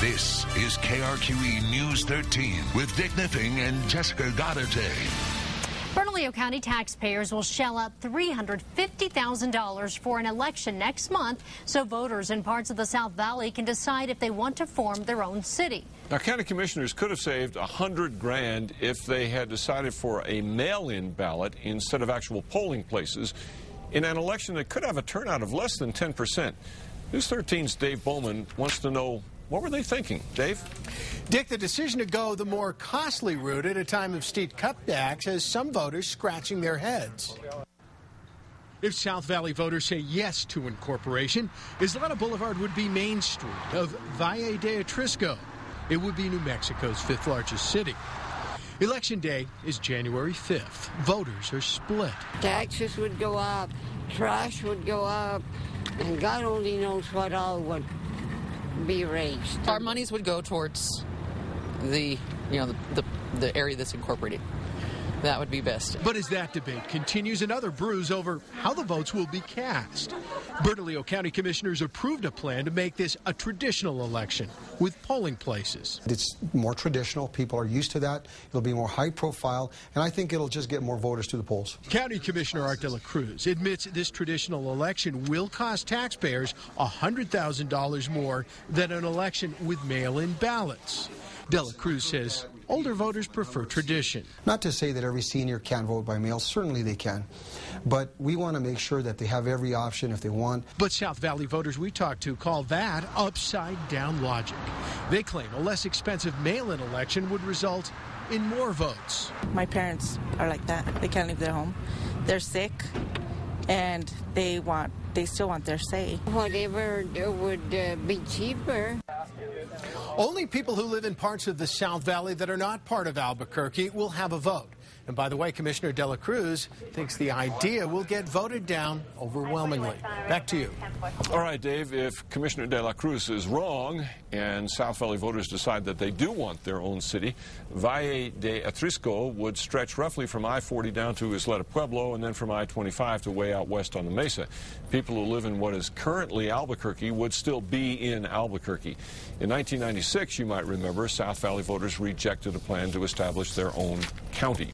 This is KRQE News 13 with Dick Niffing and Jessica Goddard. Bernalillo County taxpayers will shell out $350,000 for an election next month so voters in parts of the South Valley can decide if they want to form their own city. Now, county commissioners could have saved $100,000 if they had decided for a mail-in ballot instead of actual polling places in an election that could have a turnout of less than 10%. News 13's Dave Bowman wants to know, what were they thinking? Dave? Dick, the decision to go the more costly route at a time of steep cutbacks has some voters scratching their heads. If South Valley voters say yes to incorporation, Isleta Boulevard would be Main Street of Valle de Atrisco. It would be New Mexico's fifth largest city. Election day is January 5th. Voters are split. Taxes would go up, trash would go up, and God only knows what all would be raised. Our monies would go towards the area that's incorporated. That would be best. But as that debate continues, another bruise over how the votes will be cast. Bernalillo County commissioners approved a plan to make this a traditional election with polling places. It's more traditional. People are used to that. It'll be more high profile, and I think it'll just get more voters to the polls. County Commissioner Art de la Cruz admits this traditional election will cost taxpayers $100,000 more than an election with mail-in ballots. De la Cruz says older voters prefer tradition. Not to say that every senior can't vote by mail. Certainly they can. But we want to make sure that they have every option if they want. But South Valley voters we talked to call that upside-down logic. They claim a less expensive mail-in election would result in more votes. My parents are like that. They can't leave their home. They're sick, and they still want their say. Whatever would be cheaper. Only people who live in parts of the South Valley that are not part of Albuquerque will have a vote. And by the way, Commissioner De La Cruz thinks the idea will get voted down overwhelmingly. Back to you. All right, Dave, if Commissioner De La Cruz is wrong and South Valley voters decide that they do want their own city, Valle de Atrisco would stretch roughly from I-40 down to Isleta Pueblo and then from I-25 to way out west on the mesa. People who live in what is currently Albuquerque would still be in Albuquerque. In 1996, you might remember, South Valley voters rejected a plan to establish their own county.